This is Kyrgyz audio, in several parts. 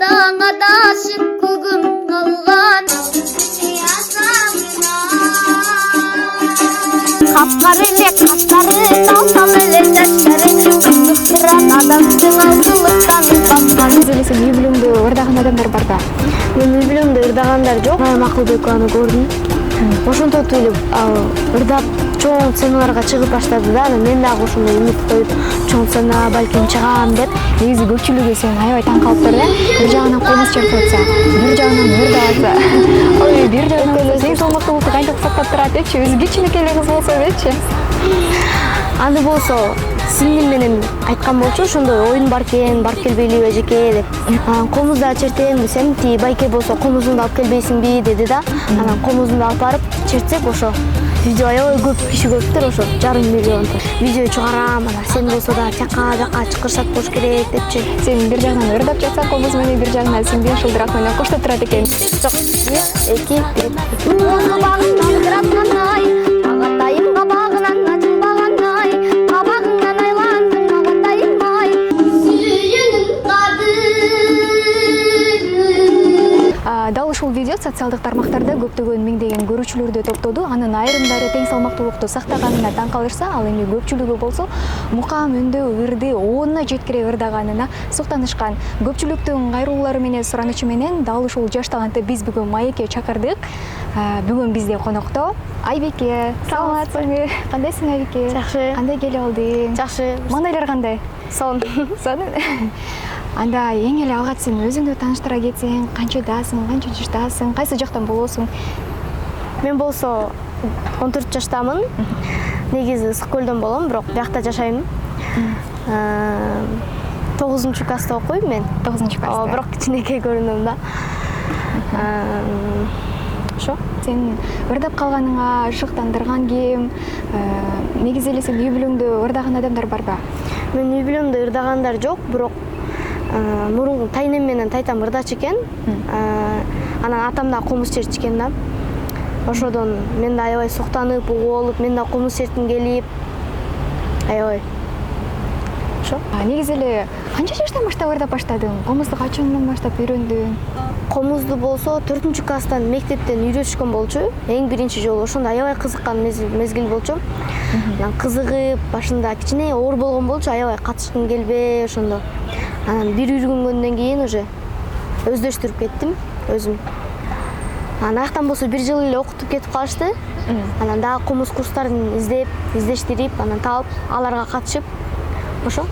Dağına daşıp kugum kalgan Kapları ile kasları Salsam ile saçları Kızdıktıran adamsın altılıktan Batman Өзүлесин үй бүлөңдө ырдаган адамдар бар да. Мен үй бүлөмдө ырдагандар жок. Макулбек аны көрдүм. Ошондо туйлуп ырдап чоң сценаларга чыгып баштады да. Мен дагы ошондой үмүт коюп чоң сцена балким чыгам деп. Негизи көпчүлүгү сени аябай таң калыптыр да. Бир жагынан комуз чертип атса, бир жагынан ырдап атса. Ой, бир жагынан тең салмактуулукту кантип сактап турат депчи, өзү кичинекей эле кыз болсо депчи. Аны болсо сиңдим менен айткан болчу, ошондой оюн бар экен, барып келбейлиби эжеке деп. Комуз да чертем десем, ти байке болсо комузуңду алып келбейсиңби деди да. Анан комузумду алып барып чертсек ошо видео аябай көп киши көрүптүр, ошо 500 миллион. Видео чыгарам, анан сен болсо да жака чакырсат болуш керек депчи. Сен бир жагынан ырдап жатсаң, комуз менен бир жагынан сиңдин шылдырак менен коштоп турат экен. Жок, 2, 1. Onu bağından kıratmanay Ağatayım kabağından açılbağanay Kabağından aylandın ağatayım ay Suyunun kadı Дал ушул видео социалдык тармактарда көптөгөн миңдеген көрүүчүлөрдү топтоду. Анын айрымдары тең салмактуулукту сактаганына таң калышса, ал эми көпчүлүгү болсо мукам үндө ырды 10на жеткире ырдаганына суктанышкан. Көпчүлүктүн кайрылуулары менен суранычы менен дал ушул жаштаганда биз бүгүн маекке чакырдык. Бүгүн бизде конокто Айбеке. Саламатсыңбы? Кандайсың Айбеке? Жакшы. Кандай келип алдың? Жакшы. Маңдайлар кандай? Сон. Анда эң эле алгач сен өзүңдү тааныштыра кетсең, канчадасың, канча жаштасың, кайсы жактан болосуң? Мен болсо 14 жаштамын. Негизи Ысык-Көлдөн болом, бирок биякта жашайм. 9-класста окуйм мен. 9-класста. Бирок кичинекей көрүнөм да. Ошо. Сен ырдап калганыңа шыктандырган ким? Негизи эле сен үй бүлөңдө ырдаган адамдар бар да? Мен үй бүлөмдө ырдагандар жок, бирок мурун тайнем менен тайтам ырдачу экен. Анан атам да комуз чертчү экен да. Ошодон мен да аябай суктанып, болуп, мен да комуз чертим келип. Аябай. Ошо. Негизи эле канча жаштан баштап ырдап баштадың? Комузду качандан баштап үйрөндүң? Комузду болсо 4-класстан мектептен үйрөтүшкөн болчу. Эң биринчи жолу ошондо аябай кызыккан мезгил болчу. Анан кызыгып, башында кичине оор болгон болчу, аябай катышкым келбей ошондо. Анан бир үйрөнгөндөн кийин уже өздөштүрүп кеттим өзүм. Анан аяктан болсо бир жыл эле окутуп кетип калышты. Анан дагы комуз курстарын издештирип, анан таап, аларга катышып ошо.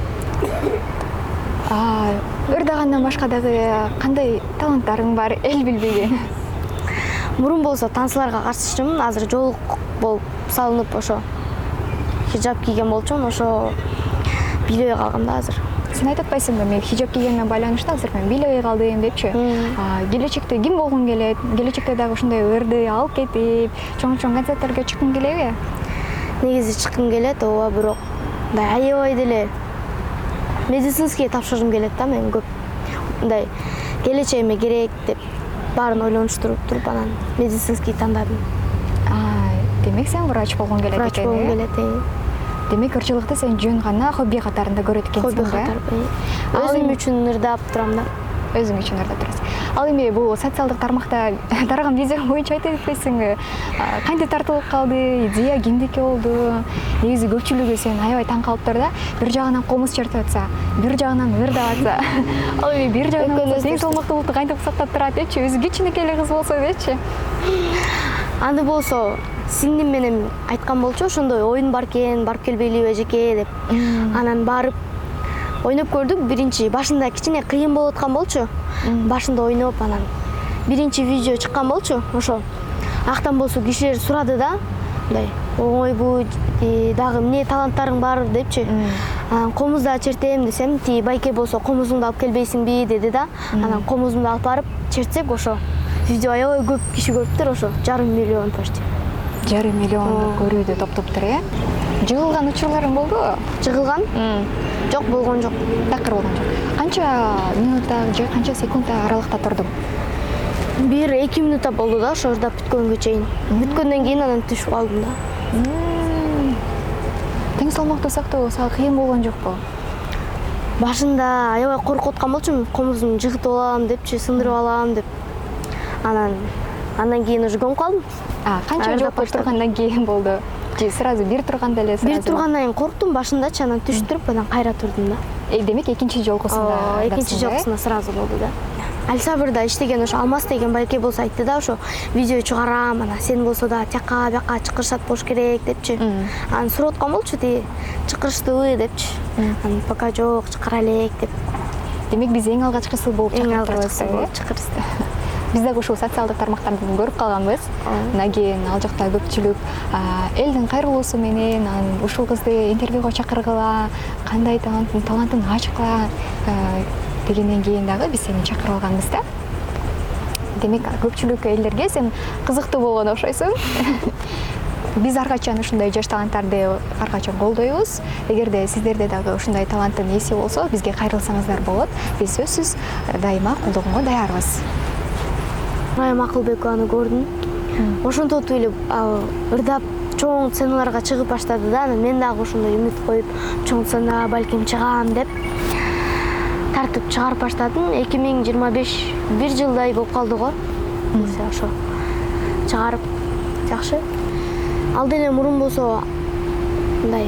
Ырдагандан башка дагы кандай таланттарың бар, эл билбеген? Мурун болсо танцларга катышчумун, азыр жолук болуп салынып ошо хиджаб кийген болчумун, ошо билбей калгам да азыр. Сен айтып атпайсыңбы, мен хиджаб кийгениме байланыштуу азыр мен билбей калдым депчи. Келечекте ким болгуң келет? Келечекте дагы ушундай ырды алып кетип, чоң концерттерге чыккың келеби? Негизи чыккым келет, ооба, бирок аябай деле медицинский тапшыргым келет да, мен көп. Мындай келечегиме керек деп баарын ойлонуштуруп туруп анан медицинский тандадым. Демек сен врач болгуң келет экен. Врач болгум келет. Демек ырчылыкты сен жөн гана хобби катарында көрөт экенсиң да? Хобби катары. Өзүм үчүн ырдап турам да. Өзүң үчүн ырдап турасың. Ал эми бул социалдык тармакта тараган видео боюнча айтып кетпейсиңби? Кантип тартылып калды? Идея кимдики болду? Негизи көпчүлүгү сен аябай таң калыптыр да. Бир жагынан комуз чертип атса, бир жагынан ырдап атса. Ал эми бир жагынан тең салмактуулукту кантип сактап турат депчи, өзү кичинекей эле кыз болсо депчи. Аны болсо сиңдим менен айткан болчу, ошондой оюн бар экен, барып келбейлиби эжеке деп. Анан барып ойноп көрдүк. Биринчи башында кичине кыйын болуп аткан болчу. Башында ойноп, анан биринчи видео чыккан болчу. Ошо актан болсо кишилер сурады да, мындай оңойбу, дагы эмне таланттарың бар депчи. Анан комуз да чертем десем, ти байке болсо комузуңду алып келбейсиңби деди да. Анан комузумду алып барып чертсек ошо видео аябай көп киши көрүптүр, ошо 500 миллион почти. 500 миллион көрүүдө топтоптур, Жыгылган учурларың болдубу? Жыгылган? Жок, болгон жок. Такыр болгон жок. Канча минутта же канча секундта аралыкта турдуң? 1-2 минутта болду да, ошо ырдап бүткөнгө чейин. Бүткөндөн кийин анан түшүп калдым да. Тең салмактуу сактоо сага кыйын болгон жокпу? башында аябай коркуп аткан болчумун, комузун жыгытып алам депчи, сындырып алам деп. Андан кийин уже көнүп калдым. Канча жок тургандан кийин болду? Же сразу бир турганда эле сразу? Бир тургандан кийин корктум башындачы, анан түштүрүп, анан кайра турдум да. Демек экинчи жолкусунда? Экинчи жолкусунда сразу болду да. Альсабырда иштеген ошо Алмаз деген байке болсо айтты да, ошо видео чыгарам, анан сен болсо да тияка бияка чакырышат болуш керек депчи. Анан сурап аткан болчу тиги, чакырыштыбы депчи. Анан пока жок, чакыра элек деп. Демек биз эң алгачкысы болуп чакырышты. Биз дагы ушул социалдык тармактардан көрүп калганбыз. Андан кийин ал жакта көпчүлүк элдин кайрылуусу менен ушул кызды интервьюга чакыргыла, кандай талантын ачкыла дегенден кийин дагы биз сени чакырып алганбыз да. Демек көпчүлүк элдерге сен кызыктуу болгон окшойсуң. Биз ар качан ушундай жаш таланттарды ар качан колдойбуз. Эгерде сиздерде дагы ушундай таланттын ээси болсо, бизге кайрылсаңыздар болот. Биз сөзсүз дайыма колдогонго даярбыз. Райым Акылбекованы көрдүм. Ошентип эле ырдап чоң сценаларга чыгып баштады да. Мен дагы ошондой үмүт коюп, чоң сценага балким чыгам деп тартып чыгарып баштадым. 2025 бир жылдай болуп калды го. Ошо чыгарып жакшы. Ал деле мурун болсо мындай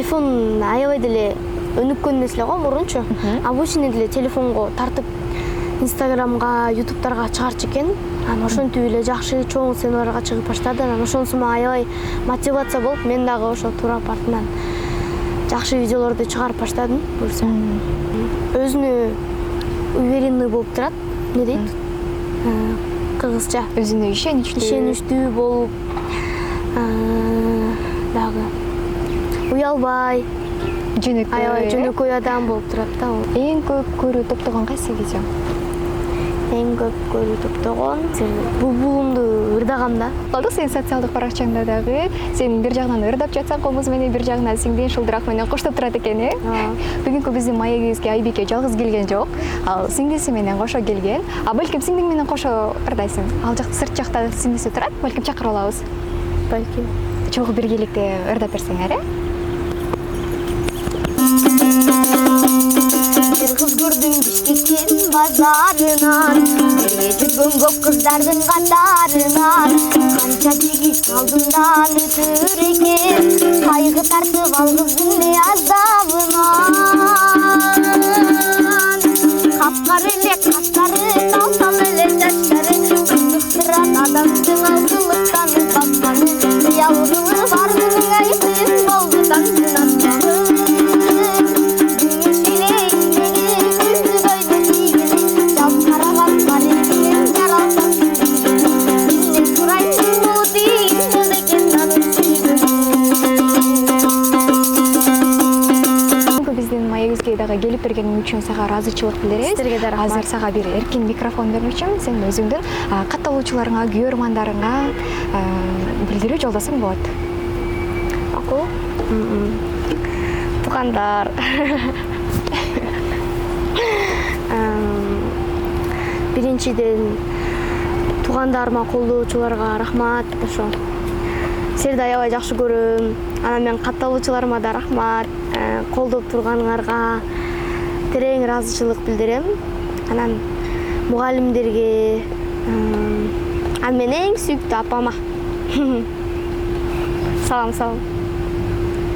iPhone аябай деле өнүккөн нерсе го мурунчу. Обычный деле телефонго тартып Инстаграмга, ютубтарга чыгарчу экен. Анан ошентип эле жакшы чоң сценаларга чыгып баштады. Анан ошонусу аябай мотивация болуп, мен дагы ошо туура артынан жакшы видеолорду чыгарып баштадым. Буюрса. Өзүнө уверенный болуп турат. Не дейт? Кыргызча. Өзүнө ишеничтүү болуп, дагы уялбай, жөнөкөй адам болуп турат да. Эң көп көрүү топтогон кайсы видео? Эң көп көрүү топтогон булбулумду ырдагам да. Калдык сен социалдык баракчаңда дагы сен бир жагынан ырдап жатсаң комуз менен, бир жагынан сиңдин шылдырак менен коштоп турат экен, Бүгүнкү биздин маегибизге Айбике жалгыз келген жок. Ал сиңдиси менен кошо келген. Балким сиңдиң менен кошо ырдайсың. Ал жакта сырт жакта сиңдиси турат. Балким чакырып алабыз. Балким. Чогуу биргеликте ырдап берсеңер, Бир кыз көрдүм Бишкектин базарынан, бирге жүргөн көп кыздардын катарынан. Канча жигит алдымдан өтөр экен, кайгы тартып ал кыздын азабынан. Капкар эле каштары, тал эле чачтары, кызыктырат адамдын алсылыктан бакканы. Кыялгылы бар менин айкын болду таңдын аспаны. Дагы келип бергениң үчүн сага ыраазычылык билдиребиз. Сиздерге да рахмат. Азыр сага бир эркин микрофон бермекчимин. Сен өзүңдүн катталуучуларыңа, күйөрмандарыңа билдирүү жолдосуң болот. Макул. Туугандар. Биринчиден туугандарыма, колдоочуларга рахмат. Ошо силерди аябай жакшы көрөм. Анан мен катталуучуларыма да рахмат. Колдоп турганыңарга терең ыраазычылык билдирем. Анан мугалимдерге, анан мен эң сүйүктүү апама салам.